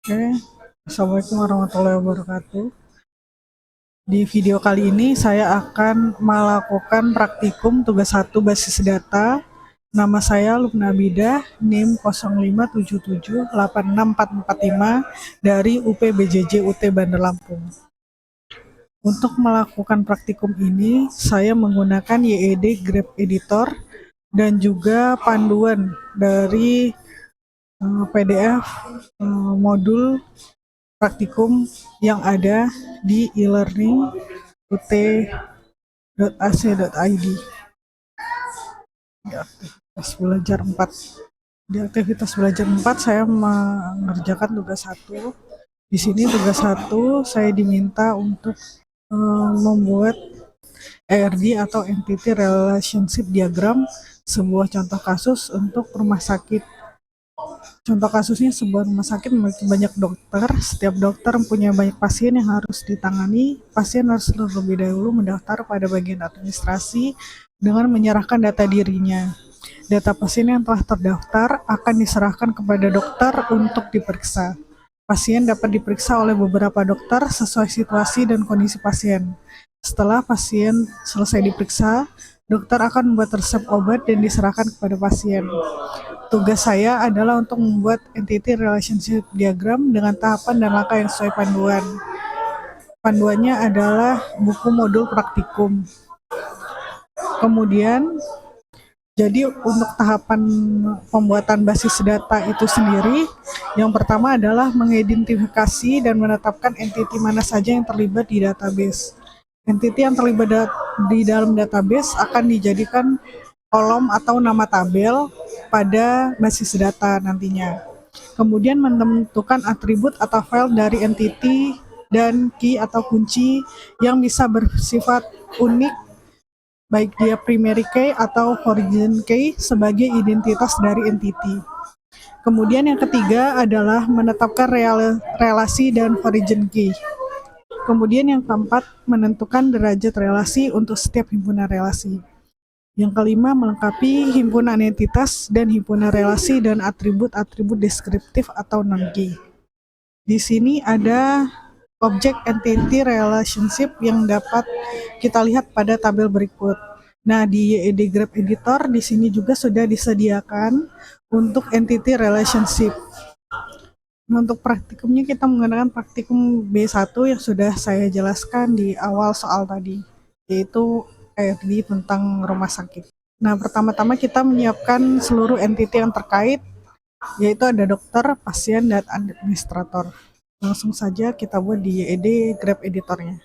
Oke, Assalamualaikum warahmatullahi wabarakatuh. Di video kali ini saya akan melakukan praktikum tugas 1 basis data. Nama saya Lubna Bidah, NIM 057786445 dari UPBJJ UT Bandar Lampung. Untuk melakukan praktikum ini, saya menggunakan YED Grab Editor dan juga panduan dari PDF modul praktikum yang ada di e-learning ut.ac.id. Di aktivitas belajar 4. Di aktivitas belajar 4 saya mengerjakan tugas 1. Di sini tugas 1 saya diminta untuk membuat ERD atau Entity Relationship Diagram, sebuah contoh kasus untuk rumah sakit. Contoh kasusnya sebuah rumah sakit memiliki banyak dokter. Setiap dokter mempunyai banyak pasien yang harus ditangani. Pasien harus terlebih dahulu mendaftar pada bagian administrasi dengan menyerahkan data dirinya. Data pasien yang telah terdaftar akan diserahkan kepada dokter untuk diperiksa. Pasien dapat diperiksa oleh beberapa dokter sesuai situasi dan kondisi pasien. Setelah pasien selesai diperiksa, dokter akan membuat resep obat dan diserahkan kepada pasien. Tugas saya adalah untuk membuat entity relationship diagram dengan tahapan dan langkah yang sesuai panduan. Panduannya adalah buku modul praktikum. Kemudian, jadi untuk tahapan pembuatan basis data itu sendiri, yang pertama adalah mengidentifikasi dan menetapkan entity mana saja yang terlibat di database. Entity yang terlibat di dalam database akan dijadikan kolom atau nama tabel pada basis data nantinya. Kemudian menentukan atribut atau file dari entity dan key atau kunci yang bisa bersifat unik, baik dia primary key atau origin key sebagai identitas dari entity. Kemudian yang ketiga adalah menetapkan relasi dan origin key. Kemudian yang keempat, menentukan derajat relasi untuk setiap himpunan relasi. Yang kelima, melengkapi himpunan entitas dan himpunan relasi dan atribut-atribut deskriptif atau non-key. Di sini ada objek entity relationship yang dapat kita lihat pada tabel berikut. Nah, di YED Graph Editor di sini juga sudah disediakan untuk entity relationship. Untuk praktikumnya kita menggunakan praktikum B1 yang sudah saya jelaskan di awal soal tadi, yaitu ERD tentang rumah sakit. Nah, pertama-tama kita menyiapkan seluruh entity yang terkait, yaitu ada dokter, pasien, dan administrator. Langsung saja kita buat di YED Graph Editornya.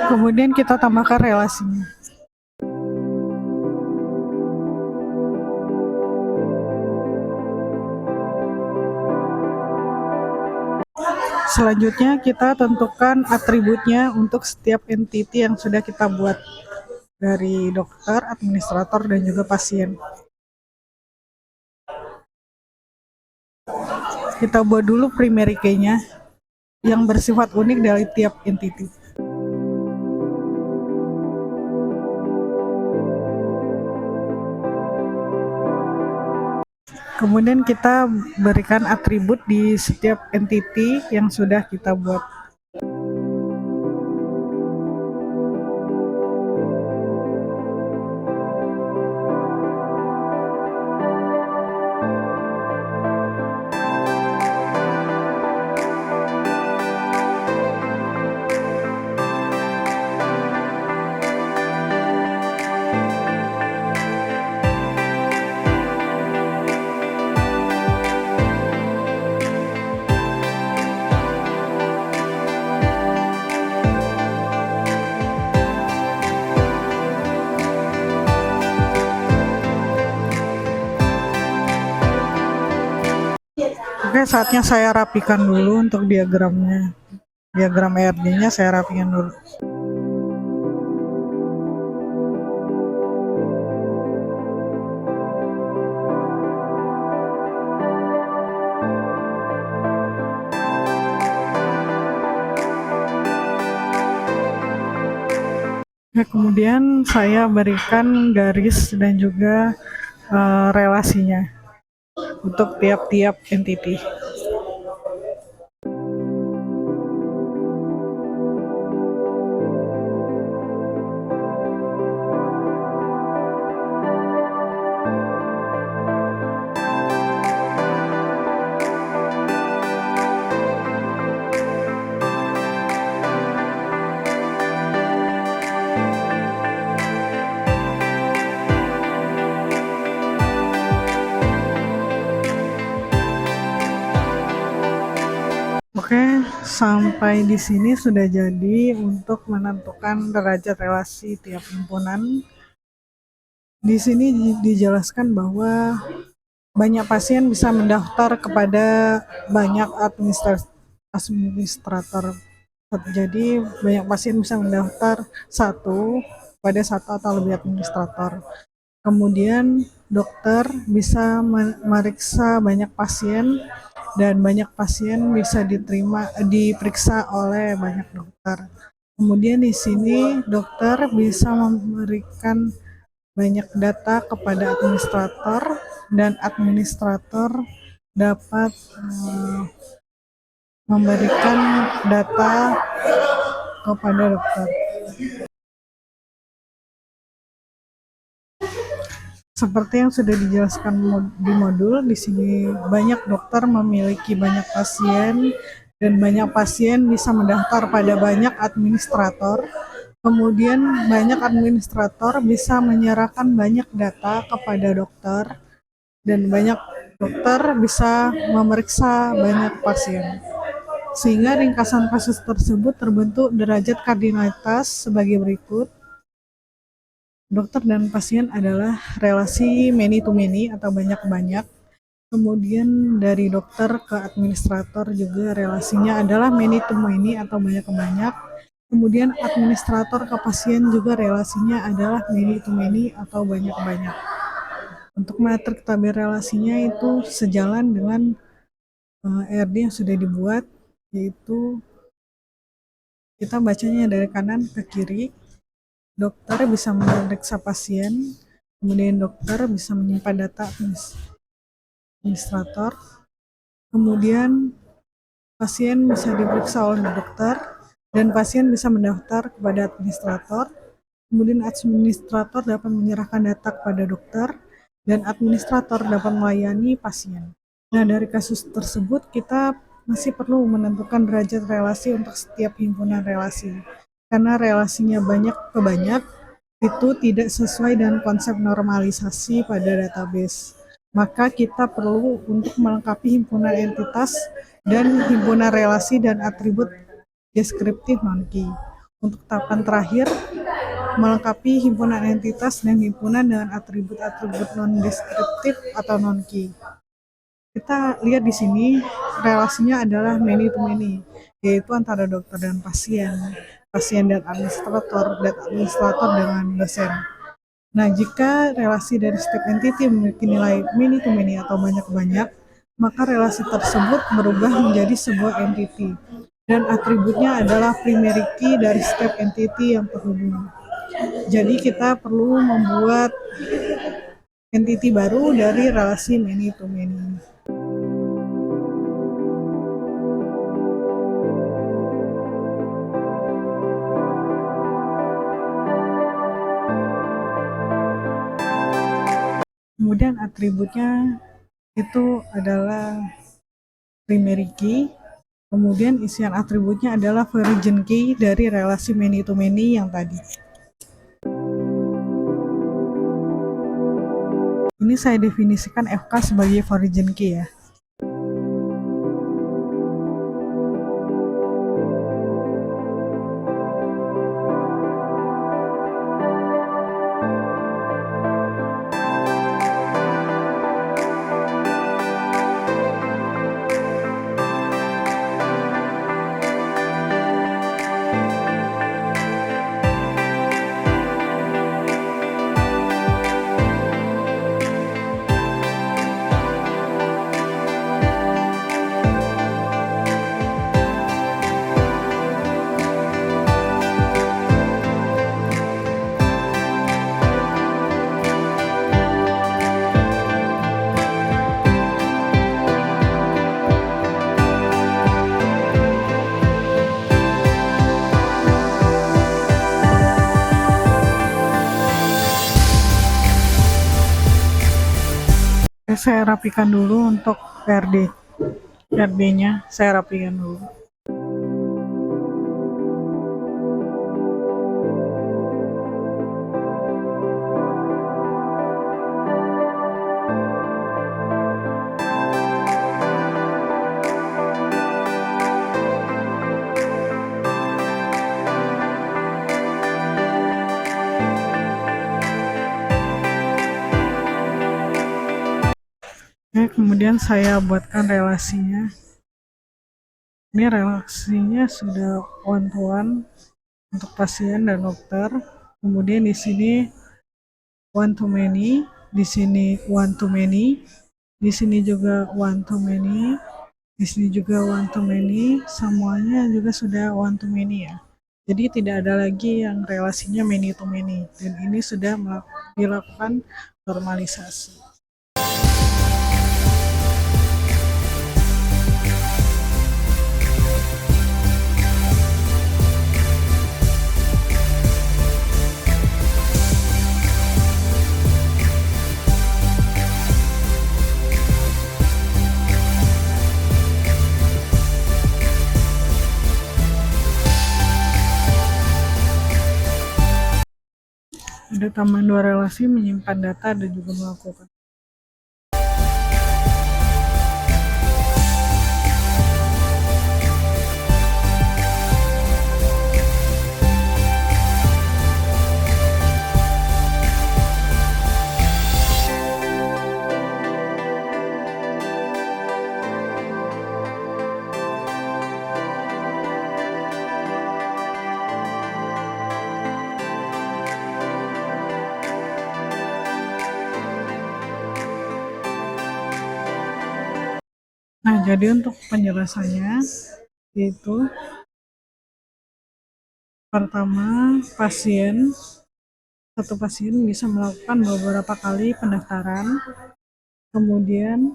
Kemudian kita tambahkan relasinya. Selanjutnya kita tentukan atributnya untuk setiap entity yang sudah kita buat dari dokter, administrator, dan juga pasien. Kita buat dulu primary key-nya yang bersifat unik dari tiap entity. Kemudian kita berikan atribut di setiap entity yang sudah kita buat. Oke, saatnya saya rapikan dulu untuk diagramnya. Diagram ERD-nya saya rapikan dulu. Nah, kemudian saya berikan garis dan juga relasinya untuk tiap-tiap entity. Oke, sampai di sini sudah jadi untuk menentukan derajat relasi tiap himpunan. Di sini dijelaskan bahwa banyak pasien bisa mendaftar kepada banyak administrator. Jadi banyak pasien bisa mendaftar pada satu atau lebih administrator. Kemudian dokter bisa memeriksa banyak pasien dan banyak pasien bisa diperiksa oleh banyak dokter. Kemudian di sini dokter bisa memberikan banyak data kepada administrator dan administrator dapat memberikan data kepada dokter. Seperti yang sudah dijelaskan di modul, di sini banyak dokter memiliki banyak pasien dan banyak pasien bisa mendaftar pada banyak administrator. Kemudian banyak administrator bisa menyerahkan banyak data kepada dokter dan banyak dokter bisa memeriksa banyak pasien. Sehingga ringkasan kasus tersebut terbentuk derajat kardinalitas sebagai berikut. Dokter dan pasien adalah relasi many to many atau banyak-banyak. Kemudian dari dokter ke administrator juga relasinya adalah many to many atau banyak-banyak. Kemudian administrator ke pasien juga relasinya adalah many to many atau banyak-banyak. Untuk metrik tabel relasinya itu sejalan dengan ERD yang sudah dibuat, yaitu kita bacanya dari kanan ke kiri. Dokter bisa memeriksa pasien, kemudian dokter bisa menyimpan data administrator, kemudian pasien bisa diperiksa oleh dokter, dan pasien bisa mendaftar kepada administrator, kemudian administrator dapat menyerahkan data kepada dokter, dan administrator dapat melayani pasien. Nah, dari kasus tersebut kita masih perlu menentukan derajat relasi untuk setiap himpunan relasi. Karena relasinya banyak ke banyak, itu tidak sesuai dengan konsep normalisasi pada database. Maka kita perlu untuk melengkapi himpunan entitas dan himpunan relasi dan atribut deskriptif non-key. Untuk tahapan terakhir, melengkapi himpunan entitas dan himpunan dengan atribut-atribut non-deskriptif atau non-key. Kita lihat di sini relasinya adalah many to many, yaitu antara dokter dan pasien dan administrator dengan dosen. Nah, jika relasi dari setiap entity memiliki nilai many to many atau banyak-banyak, maka relasi tersebut berubah menjadi sebuah entity dan atributnya adalah primary key dari setiap entity yang terhubung. Jadi kita perlu membuat entity baru dari relasi many to many. Kemudian atributnya itu adalah primary key, kemudian isian atributnya adalah origin key dari relasi many to many yang tadi. Ini saya definisikan FK sebagai origin key ya. Oke, saya rapikan dulu untuk PRD-nya saya rapikan dulu. Oke, kemudian saya buatkan relasinya. Ini relasinya sudah one to one untuk pasien dan dokter. Kemudian di sini one to many, di sini one to many, di sini juga one to many, di sini juga one to many, semuanya juga sudah one to many ya. Jadi tidak ada lagi yang relasinya many to many, dan ini sudah dilakukan normalisasi. Ada tambahan 2 relasi, menyimpan data dan juga melakukan. Nah, jadi untuk penjelasannya, yaitu pertama, satu pasien bisa melakukan beberapa kali pendaftaran, kemudian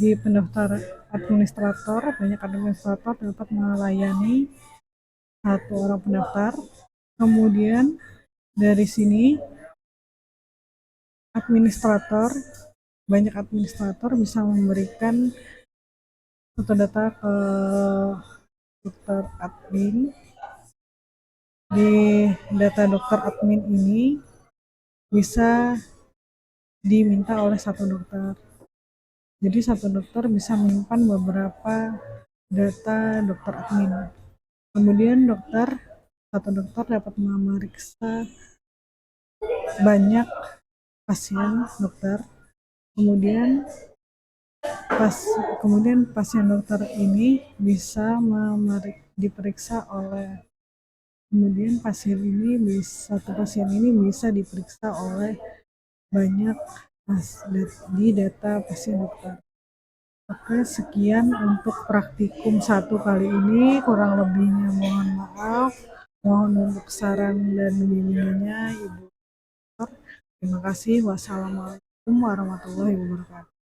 di pendaftar administrator, banyak administrator dapat melayani satu orang pendaftar. Kemudian dari sini banyak administrator bisa memberikan satu data ke dokter admin. Di data dokter admin ini bisa diminta oleh satu dokter. Jadi satu dokter bisa menyimpan beberapa data dokter admin. Kemudian satu dokter dapat memeriksa banyak pasien dokter. Kemudian pasien dokter ini bisa diperiksa oleh satu pasien ini bisa diperiksa oleh banyak di data pasien dokter. Oke, sekian untuk praktikum 1 kali ini, kurang lebihnya mohon maaf. Mohon untuk saran dan bimbingannya Ibu Dokter. Terima kasih. Wassalamualaikum warahmatullahi wabarakatuh.